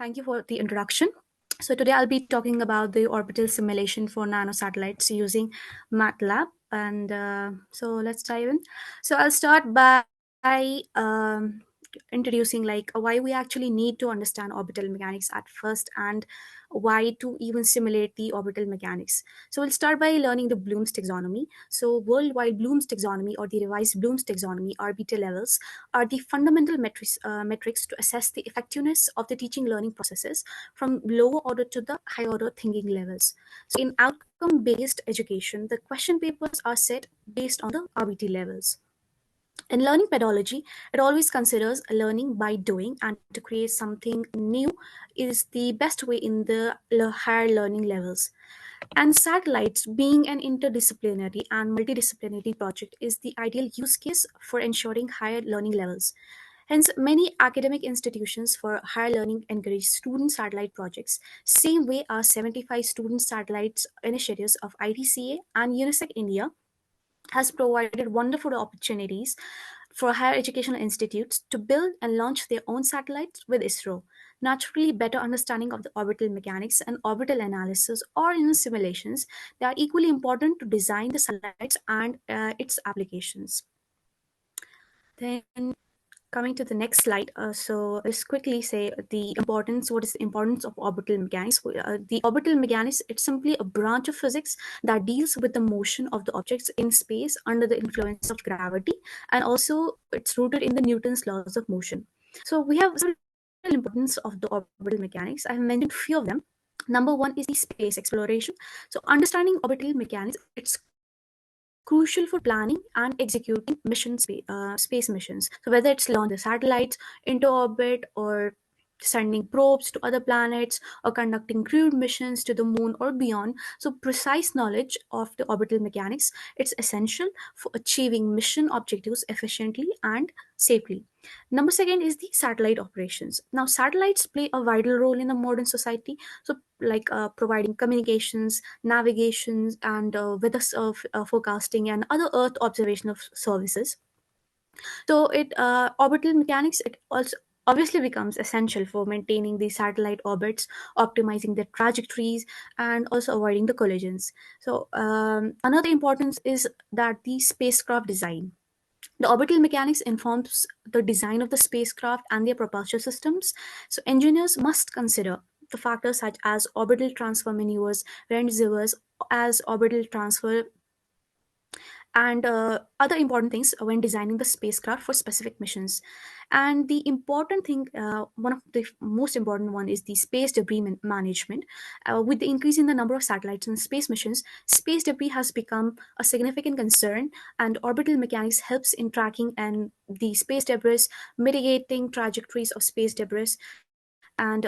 Thank you for the introduction. So today I'll be talking about the orbital simulation for nanosatellites using MATLAB. And so let's dive in. So I'll start by introducing why we actually need to understand orbital mechanics at first and why to even simulate the orbital mechanics. So we'll start by learning the Bloom's taxonomy. So worldwide Bloom's taxonomy or the revised Bloom's taxonomy RBT levels are the fundamental metrics to assess the effectiveness of the teaching learning processes from lower order to the high order thinking levels. So in outcome based education, the question papers are set based on the RBT levels. In learning pedagogy, it always considers learning by doing, and to create something new is the best way in the higher learning levels. And satellites, being an interdisciplinary and multidisciplinary project, is the ideal use case for ensuring higher learning levels. Hence, many academic institutions for higher learning encourage student satellite projects, same way as 75 student satellites initiatives of ITCA and UNISEC India has provided wonderful opportunities for higher educational institutes to build and launch their own satellites with ISRO. Naturally, better understanding of the orbital mechanics and orbital analysis or in simulations, they are equally important to design the satellites and its applications. Then coming to the next slide, so let's quickly say what is the importance of orbital mechanics. The orbital mechanics, it's simply a branch of physics that deals with the motion of the objects in space under the influence of gravity, and also it's rooted in the Newton's laws of motion. So we have several importance of the orbital mechanics. I have mentioned few of them. Number one is the space exploration. So understanding orbital mechanics, it's crucial for planning and executing space missions. So whether it's launch the satellites into orbit or sending probes to other planets or conducting crewed missions to the moon or beyond. So precise knowledge of the orbital mechanics, it's essential for achieving mission objectives efficiently and safely. Number second is the satellite operations. Now satellites play a vital role in the modern society. So providing communications, navigations, and weather forecasting and other Earth observational services. So it orbital mechanics, it also obviously becomes essential for maintaining the satellite orbits, optimizing their trajectories, and also avoiding the collisions. So another importance is that the spacecraft design. The orbital mechanics informs the design of the spacecraft and their propulsion systems. So engineers must consider the factors such as orbital transfer maneuvers, rendezvous as orbital transfer, and other important things when designing the spacecraft for specific missions. And the important thing, one of the most important one, is the space debris management. With the increase in the number of satellites and space missions, space debris has become a significant concern, and orbital mechanics helps in tracking and the space debris, mitigating trajectories of space debris, and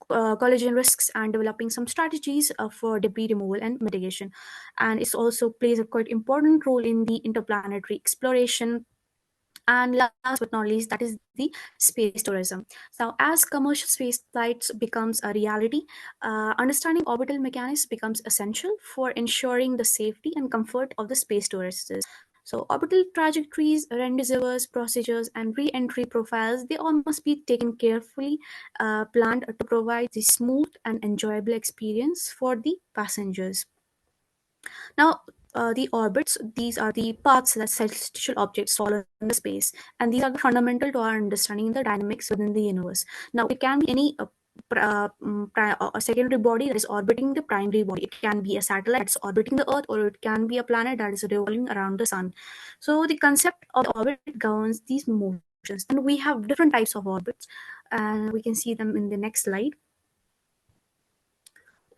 collision risks, and developing some strategies for debris removal and mitigation. And it also plays a quite important role in the interplanetary exploration. And last but not least, that is the space tourism. Now, as commercial space flights becomes a reality, understanding orbital mechanics becomes essential for ensuring the safety and comfort of the space tourists. So orbital trajectories, rendezvous procedures, and re-entry profiles, they all must be taken carefully, planned to provide the smooth and enjoyable experience for the passengers. Now, the orbits, these are the paths that celestial objects follow in the space, and these are fundamental to our understanding the dynamics within the universe. Now, it can be any a secondary body that is orbiting the primary body. It can be a satellite that's orbiting the Earth, or it can be a planet that is revolving around the sun. So, the concept of the orbit governs these motions, and we have different types of orbits, and we can see them in the next slide.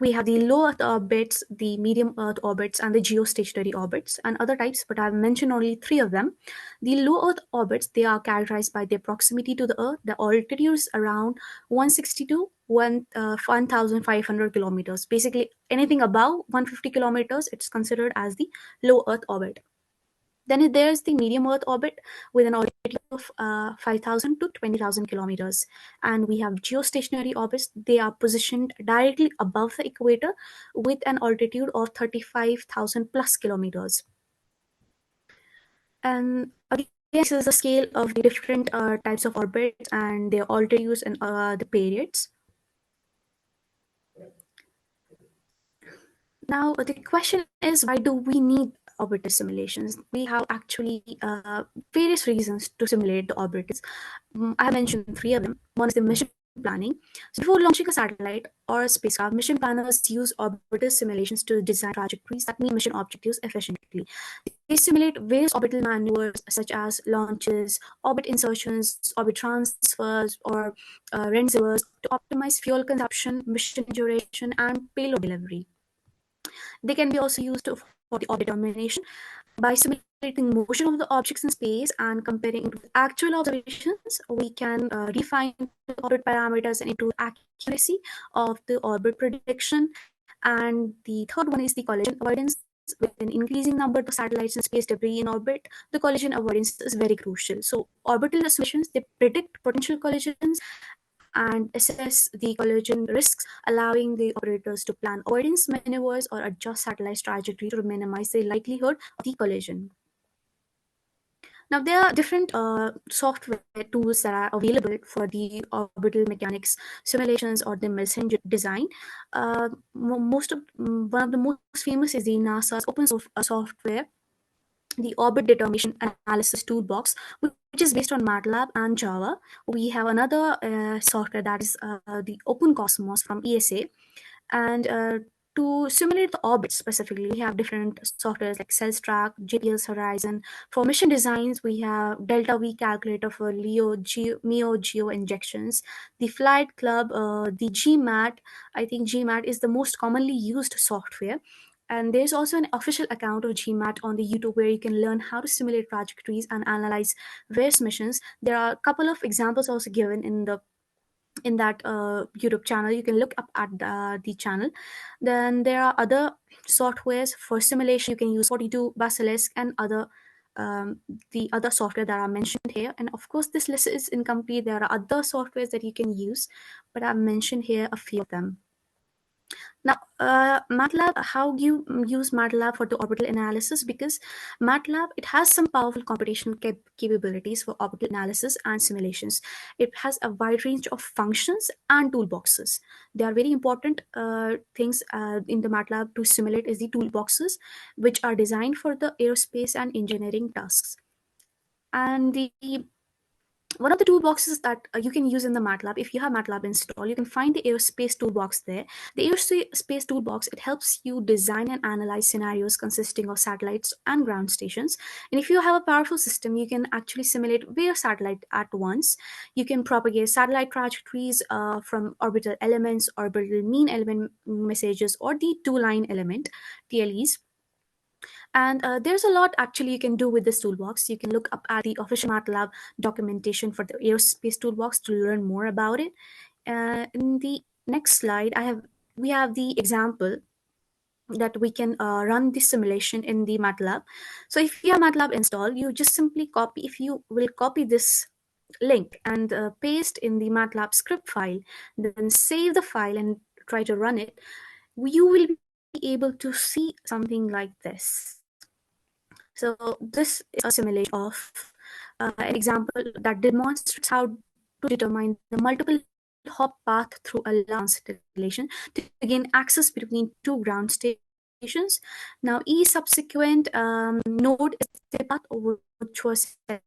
We have the low Earth orbits, the medium Earth orbits, and the geostationary orbits, and other types, but I've mentioned only three of them. The low Earth orbits, they are characterized by their proximity to the Earth. The altitude is around 160 to 1,500 kilometers. Basically, anything above 150 kilometers, it's considered as the low Earth orbit. Then there's the medium Earth orbit with an altitude of 5,000 to 20,000 kilometers. And we have geostationary orbits. They are positioned directly above the equator with an altitude of 35,000 plus kilometers. And again, this is the scale of the different types of orbits and their altitudes and the periods. Now, the question is, why do we need orbital simulations? We have actually various reasons to simulate the orbitals. I have mentioned three of them. One is the mission planning. So, before launching a satellite or a spacecraft, mission planners use orbital simulations to design trajectories that meet mission objectives efficiently. They simulate various orbital maneuvers such as launches, orbit insertions, orbit transfers, or rendezvous to optimize fuel consumption, mission duration, and payload delivery. They can be also used for the orbit determination by simulating motion of the objects in space and comparing it with actual observations. We can refine the orbit parameters and improve accuracy of the orbit prediction. And the third one is the collision avoidance. With an increasing number of satellites and space debris in orbit, the collision avoidance is very crucial. So, orbital simulations, they predict potential collisions and assess the collision risks, allowing the operators to plan avoidance maneuvers or adjust satellite trajectory to minimize the likelihood of the collision. Now, there are different software tools that are available for the orbital mechanics simulations or the mission design. One of the most famous is the NASA's open source software, the Orbit Determination Analysis Toolbox, which is based on MATLAB and Java. We have another software that is the Open Cosmos from ESA. And to simulate the orbit specifically, we have different softwares like CellStrack, JPL's Horizon. For mission designs, we have Delta V calculator for MEO Geo injections, the Flight Club, the GMAT. I think GMAT is the most commonly used software. And there's also an official account of GMAT on the YouTube where you can learn how to simulate trajectories and analyze various missions. There are a couple of examples also given in that YouTube channel. You can look up at the channel. Then there are other softwares for simulation. You can use 42 Basilisk and the other software that are mentioned here. And of course, this list is incomplete. There are other softwares that you can use, but I've mentioned here a few of them. Now, MATLAB, how you use MATLAB for the orbital analysis? Because MATLAB, it has some powerful computational capabilities for orbital analysis and simulations. It has a wide range of functions and toolboxes. They are very important things in the MATLAB to simulate is the toolboxes, which are designed for the aerospace and engineering tasks. And the one of the toolboxes that you can use in the MATLAB, if you have MATLAB installed, you can find the Aerospace toolbox there. The Aerospace toolbox, it helps you design and analyze scenarios consisting of satellites and ground stations. And if you have a powerful system, you can actually simulate various satellites at once. You can propagate satellite trajectories from orbital elements, orbital mean element messages, or the two-line element, TLEs. And there's a lot actually you can do with this toolbox. You can look up at the official MATLAB documentation for the Aerospace toolbox to learn more about it. In the next slide, we have the example that we can run this simulation in the MATLAB. So if you have MATLAB installed, you just simply copy. If you will copy this link and paste in the MATLAB script file, then save the file and try to run it, you will be able to see something like this. So this is a simulation of an example that demonstrates how to determine the multiple hop path through a constellation to gain access between two ground stations. Now, each subsequent node is the path over which was set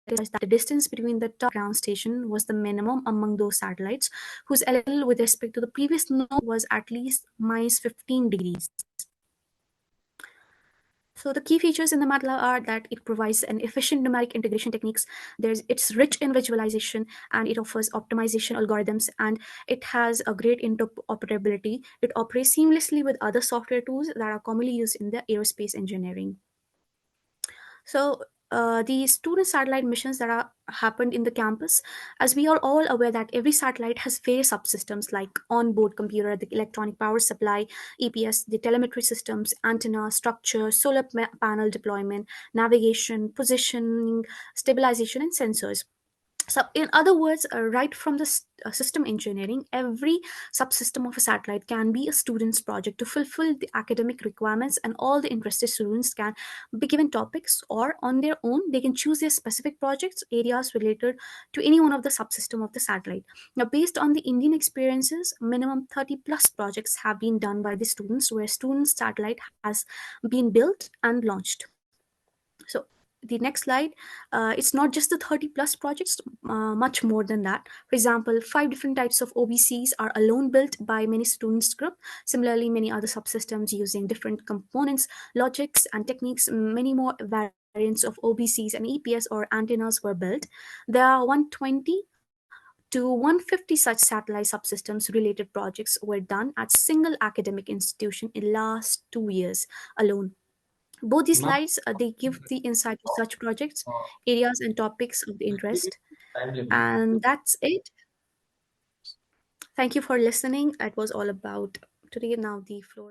that the distance between the top ground station was the minimum among those satellites whose LL with respect to the previous node was at least minus 15 degrees. So the key features in the MATLAB are that it provides an efficient numeric integration techniques. It's rich in visualization and it offers optimization algorithms, and it has a great interoperability. It operates seamlessly with other software tools that are commonly used in the aerospace engineering. So the student satellite missions that are happened in the campus, as we are all aware that every satellite has various subsystems like onboard computer, the electronic power supply, EPS, the telemetry systems, antenna, structure, solar panel deployment, navigation, positioning, stabilization, and sensors. So, in other words, right from the system engineering, every subsystem of a satellite can be a student's project to fulfill the academic requirements, and all the interested students can be given topics, or on their own, they can choose their specific projects, areas related to any one of the subsystem of the satellite. Now, based on the Indian experiences, minimum 30 plus projects have been done by the students, where students' satellite has been built and launched. So the next slide, it's not just the 30 plus projects, much more than that. For example, 5 different types of OBCs are alone built by many students group. Similarly, many other subsystems using different components, logics and techniques, many more variants of OBCs and EPS or antennas were built. There are 120 to 150 such satellite subsystems related projects were done at single academic institution in last 2 years alone. Both these Now, slides, they give the insight to such projects, areas, and topics of the interest. time limit. And that's it. Thank you for listening. It was all about today. Now the floor.